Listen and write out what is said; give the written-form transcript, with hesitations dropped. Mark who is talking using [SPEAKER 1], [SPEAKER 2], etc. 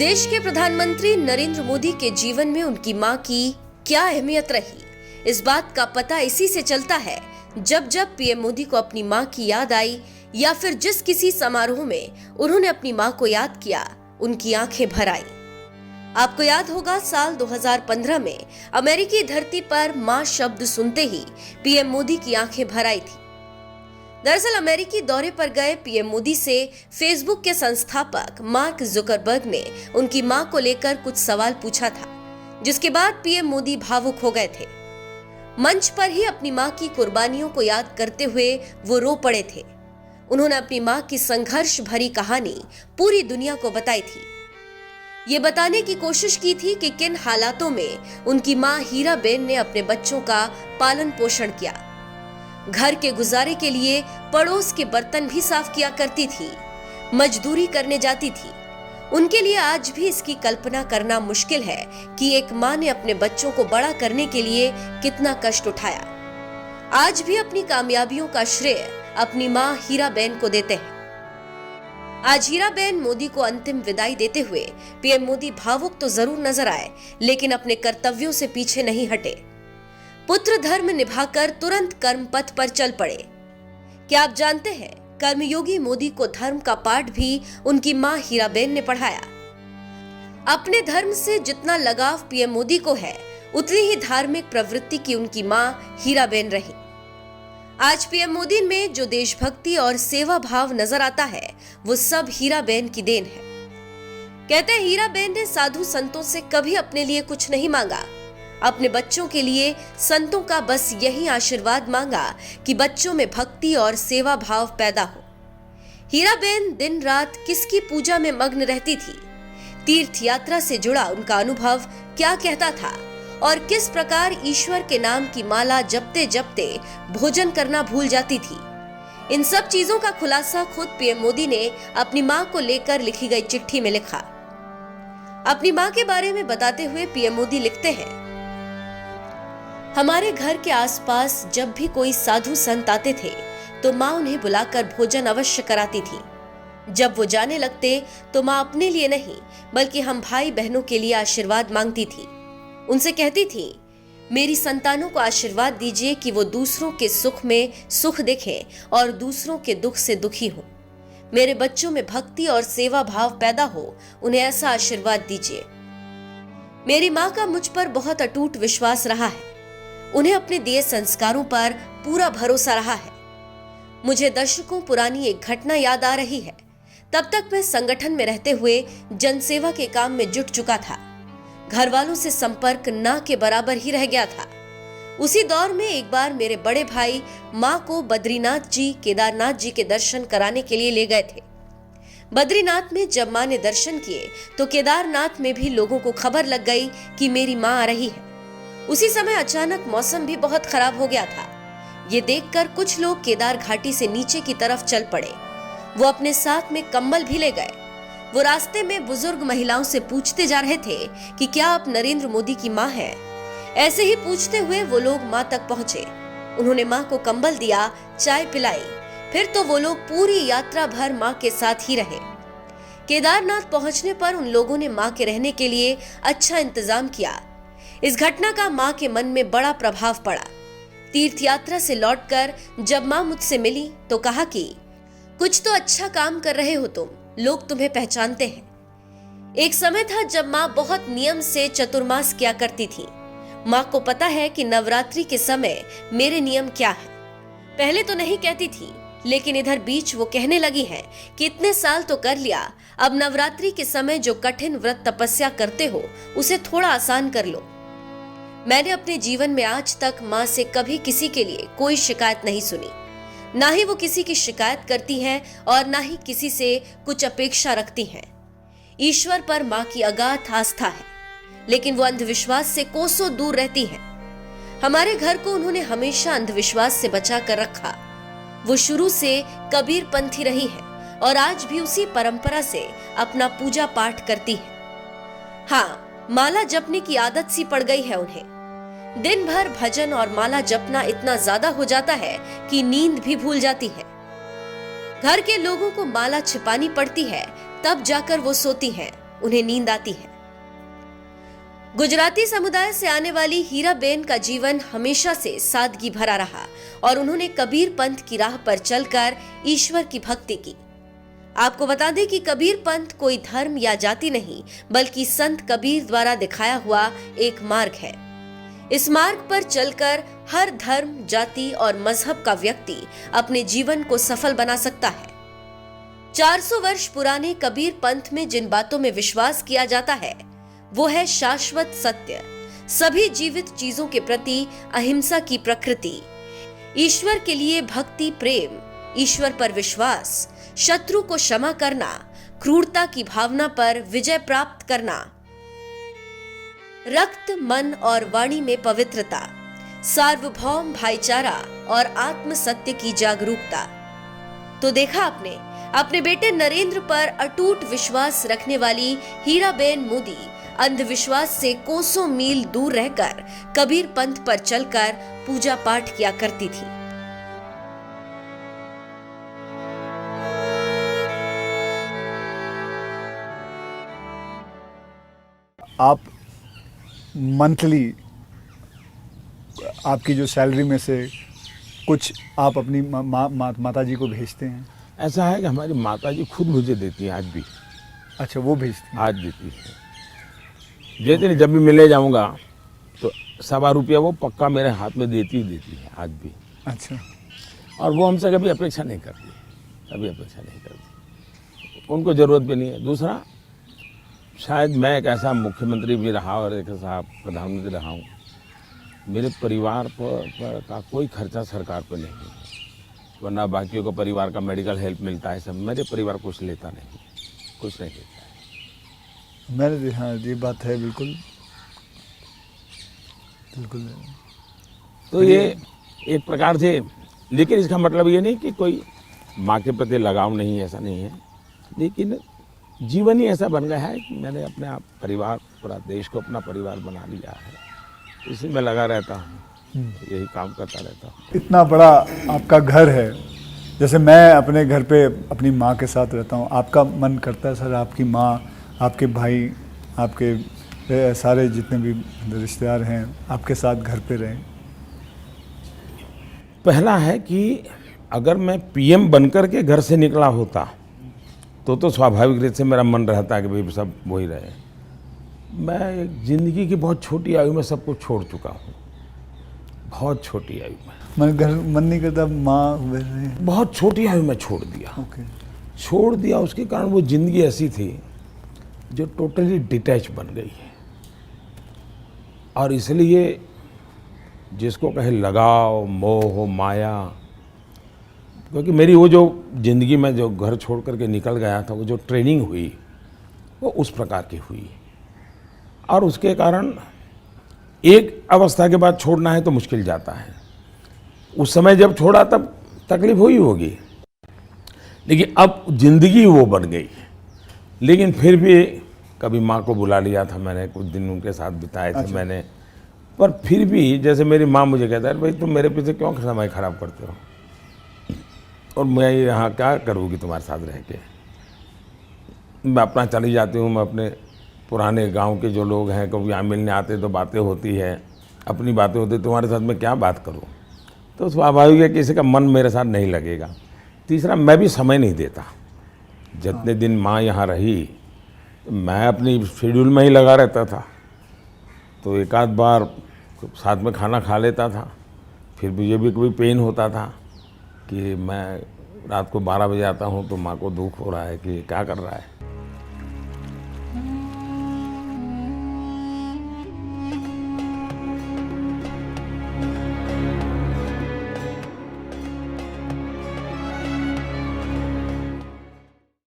[SPEAKER 1] देश के प्रधानमंत्री नरेंद्र मोदी के जीवन में उनकी मां की क्या अहमियत रही, इस बात का पता इसी से चलता है जब जब पीएम मोदी को अपनी मां की याद आई या फिर जिस किसी समारोह में उन्होंने अपनी मां को याद किया, उनकी आंखें भर आई। आपको याद होगा साल 2015 में अमेरिकी धरती पर मां शब्द सुनते ही पीएम मोदी की आंखें भर आई थी। दरअसल अमेरिकी दौरे पर गए पीएम मोदी से फेसबुक के संस्थापक मार्क जुकरबर्ग ने उनकी मां को लेकर कुछ सवाल पूछा था, जिसके बाद पीएम मोदी भावुक हो गए थे। मंच पर ही अपनी मां की कुर्बानियों को याद करते हुए वो रो पड़े थे। उन्होंने अपनी मां की संघर्ष भरी कहानी पूरी दुनिया को बताई थी। ये बताने की कोशिश की थी कि किन हालातों में उनकी मां हीराबेन ने अपने बच्चों का पालन पोषण किया। घर के गुजारे के लिए पड़ोस के बर्तन भी साफ किया करती थी, मजदूरी करने जाती थी। उनके लिए आज भी इसकी कल्पना करना मुश्किल है कि एक मां ने अपने बच्चों को बड़ा करने के लिए कितना कष्ट उठाया। आज भी अपनी कामयाबियों का श्रेय अपनी मां हीराबेन को देते हैं। आज हीराबेन मोदी को अंतिम विदाई देते हुए पीएम मोदी भावुक तो जरूर नजर आए, लेकिन अपने कर्तव्यों से पीछे नहीं हटे। पुत्र धर्म निभाकर तुरंत कर्म पथ पर चल पड़े। क्या आप जानते हैं, कर्मयोगी मोदी को धर्म का पाठ भी उनकी मां हीराबेन ने पढ़ाया। अपने धर्म से जितना लगाव पीएम मोदी को है, उतनी ही धार्मिक प्रवृत्ति की उनकी मां हीराबेन रही। आज पीएम मोदी में जो देशभक्ति और सेवा भाव नजर आता है, वो सब हीराबेन की देन है। कहते हैं हीराबेन ने साधु संतों से कभी अपने लिए कुछ नहीं मांगा। अपने बच्चों के लिए संतों का बस यही आशीर्वाद मांगा कि बच्चों में भक्ति और सेवा भाव पैदा हो। हीराबेन दिन रात किसकी पूजा में मग्न रहती थी। तीर्थ यात्रा से जुड़ा उनका अनुभव क्या कहता था और किस प्रकार ईश्वर के नाम की माला जपते जपते भोजन करना भूल जाती थी। इन सब चीजों का खुलासा खुद पीएम मोदी ने अपनी मां को लेकर लिखी गई चिट्ठी में लिखा। अपनी मां के बारे में बताते हुए पीएम मोदी लिखते हैं, हमारे घर के आसपास जब भी कोई साधु संत आते थे तो मां उन्हें बुलाकर भोजन अवश्य कराती थी। जब वो जाने लगते तो मां अपने लिए नहीं बल्कि हम भाई बहनों के लिए आशीर्वाद मांगती थी। उनसे कहती थी, मेरी संतानों को आशीर्वाद दीजिए कि वो दूसरों के सुख में सुख देखें और दूसरों के दुख से दुखी हो। मेरे बच्चों में भक्ति और सेवा भाव पैदा हो, उन्हें ऐसा आशीर्वाद दीजिए। मेरी मां का मुझ पर बहुत अटूट विश्वास रहा है। उन्हें अपने दिए संस्कारों पर पूरा भरोसा रहा है। मुझे दशकों पुरानी एक घटना याद आ रही है। तब तक मैं संगठन में रहते हुए जनसेवा के काम में जुट चुका था। घर वालों से संपर्क ना के बराबर ही रह गया था। उसी दौर में एक बार मेरे बड़े भाई मां को बद्रीनाथ जी, केदारनाथ जी के दर्शन कराने के लिए ले गए थे। बद्रीनाथ में जब मां ने दर्शन किए तो केदारनाथ में भी लोगों को खबर लग गई कि मेरी मां आ रही है। उसी समय अचानक मौसम भी बहुत खराब हो गया था। ये देखकर कुछ लोग केदार घाटी से नीचे की तरफ चल पड़े। वो अपने साथ में कंबल भी ले गए। वो रास्ते में बुजुर्ग महिलाओं से पूछते जा रहे थे कि क्या आप नरेंद्र मोदी की मां हैं? ऐसे ही पूछते हुए वो लोग मां तक पहुंचे। उन्होंने मां को कंबल दिया, चाय पिलाई। फिर तो वो लोग पूरी यात्रा भर मां के साथ ही रहे। केदारनाथ पहुंचने पर उन लोगों ने मां के रहने के लिए अच्छा इंतजाम किया। इस घटना का मां के मन में बड़ा प्रभाव पड़ा। तीर्थ यात्रा से लौटकर जब मां मुझसे मिली तो कहा कि कुछ तो अच्छा काम कर रहे हो तुम, लोग तुम्हें पहचानते हैं। एक समय था जब मां बहुत नियम से चतुर्मास किया करती थी। मां को पता है कि नवरात्रि के समय मेरे नियम क्या है। पहले तो नहीं कहती थी, लेकिन इधर बीच वो कहने लगी है कि इतने साल तो कर लिया, अब नवरात्रि के समय जो कठिन व्रत तपस्या करते हो उसे थोड़ा आसान कर लो। मैंने अपने जीवन में आज तक मां से कभी किसी के लिए कोई शिकायत नहीं सुनी। ना ही वो किसी की शिकायत करती हैं और ना ही किसी से कुछ अपेक्षा रखती हैं। ईश्वर पर मां की अगाध आस्था है, लेकिन वो अंधविश्वास से कोसों दूर रहती हैं। हमारे घर को उन्होंने हमेशा अंधविश्वास से बचा कर रखा। वो शुरू से कबीर पंथी रही है और आज भी उसी परंपरा से अपना पूजा पाठ करती है। हाँ, माला जपने की आदत सी पड़ गई है उन्हें। दिन भर भजन और माला जपना इतना ज्यादा हो जाता है कि नींद भी भूल जाती है। घर के लोगों को माला छिपानी पड़ती है, तब जाकर वो सोती हैं। उन्हें नींद आती है। गुजराती समुदाय से आने वाली हीराबेन का जीवन हमेशा से सादगी भरा रहा और उन्होंने कबीर पंथ की राह पर चलकर ईश्वर की भक्ति की। आपको बता दें कि कबीर पंथ कोई धर्म या जाति नहीं, बल्कि संत कबीर द्वारा दिखाया हुआ एक मार्ग है। इस मार्ग पर चलकर हर धर्म, जाति और मजहब का व्यक्ति अपने जीवन को सफल बना सकता है। 400 वर्ष पुराने कबीर पंथ में जिन बातों में विश्वास किया जाता है वो है शाश्वत सत्य, सभी जीवित चीजों के प्रति अहिंसा की प्रकृति, ईश्वर के लिए भक्ति प्रेम, ईश्वर पर विश्वास, शत्रु को क्षमा करना, क्रूरता की भावना पर विजय प्राप्त करना, रक्त मन और वाणी में पवित्रता, सार्वभौम भाईचारा और आत्म सत्य की जागरूकता। तो देखा आपने अपने बेटे नरेंद्र पर अटूट विश्वास रखने वाली हीराबेन मोदी अंधविश्वास से कोसों मील दूर रहकर कबीर पंथ पर चलकर पूजा पाठ किया करती थी।
[SPEAKER 2] आप मंथली आपकी जो सैलरी में से कुछ आप अपनी माता जी को भेजते हैं?
[SPEAKER 3] ऐसा है कि हमारी माता जी खुद मुझे देती है आज भी।
[SPEAKER 2] अच्छा, वो भेजती हैं?
[SPEAKER 3] आज देती है, देती नहीं, जब भी मिले जाऊंगा तो ₹1.25 वो पक्का मेरे हाथ में देती है आज भी।
[SPEAKER 2] अच्छा।
[SPEAKER 3] और वो हमसे कभी अपेक्षा नहीं करती, कभी अपेक्षा नहीं करती, उनको ज़रूरत भी नहीं है। दूसरा, शायद मैं एक ऐसा मुख्यमंत्री भी रहा और एक ऐसा प्रधानमंत्री रहा हूँ, मेरे परिवार पर का कोई खर्चा सरकार पर नहीं है, वरना बाकियों को परिवार का मेडिकल हेल्प मिलता है सब, मेरे परिवार कुछ लेता नहीं, कुछ नहीं लेता है।
[SPEAKER 2] मैंने, हाँ ये बात है, बिल्कुल बिल्कुल।
[SPEAKER 3] तो ये एक प्रकार से, लेकिन इसका मतलब ये नहीं कि कोई माँ के प्रति लगाव नहीं है, ऐसा नहीं है, लेकिन जीवन ही ऐसा बन गया है कि मैंने अपने आप परिवार, पूरा देश को अपना परिवार बना लिया है, इसी में लगा रहता हूँ, यही काम करता रहता हूँ।
[SPEAKER 2] इतना बड़ा आपका घर है, जैसे मैं अपने घर पे अपनी माँ के साथ रहता हूँ, आपका मन करता है सर आपकी माँ, आपके भाई, आपके सारे जितने भी रिश्तेदार हैं आपके साथ घर पे रहें?
[SPEAKER 3] पहला है कि अगर मैं पीएम बनकर के घर से निकला होता तो स्वाभाविक रूप से मेरा मन रहता है कि भाई सब वही रहे। मैं एक ज़िंदगी की बहुत छोटी आयु में सब कुछ छोड़ चुका हूँ, बहुत छोटी आयु में।
[SPEAKER 2] मन नहीं करता माँ वैसे?
[SPEAKER 3] बहुत छोटी आयु में छोड़ दिया।
[SPEAKER 2] ओके।
[SPEAKER 3] छोड़ दिया, उसके कारण वो ज़िंदगी ऐसी थी जो टोटली डिटैच बन गई है। और इसलिए जिसको कहे लगाव, मोह, माया, क्योंकि मेरी वो जो ज़िंदगी में जो घर छोड़ करके निकल गया था, वो जो ट्रेनिंग हुई वो उस प्रकार की हुई, और उसके कारण एक अवस्था के बाद छोड़ना है तो मुश्किल जाता है। उस समय जब छोड़ा तब तकलीफ हुई होगी, लेकिन अब ज़िंदगी वो बन गई। लेकिन फिर भी कभी माँ को बुला लिया था मैंने, कुछ दिन उनके साथ बिताए थे। अच्छा। मैंने, पर फिर भी जैसे मेरी माँ मुझे कहता है, भाई तुम मेरे पीछे क्यों समय खराब करते हो, और मैं यहाँ क्या करूँगी तुम्हारे साथ रह के। मैं अपना चली जाती हूँ, मैं अपने पुराने गांव के जो लोग हैं कभी यहाँ मिलने आते तो बातें होती है, अपनी बातें होती, तुम्हारे साथ मैं क्या बात करूँ। तो स्वाभाविक है किसी का मन मेरे साथ नहीं लगेगा। तीसरा, मैं भी समय नहीं देता। जितने दिन माँ यहाँ रही मैं अपनी शेड्यूल में ही लगा रहता था, तो एक आध बार साथ में खाना खा लेता था, फिर मुझे भी कभी पेन होता था कि मैं रात को 12 बजे आता हूँ तो माँ को दुख हो रहा है कि क्या कर रहा है।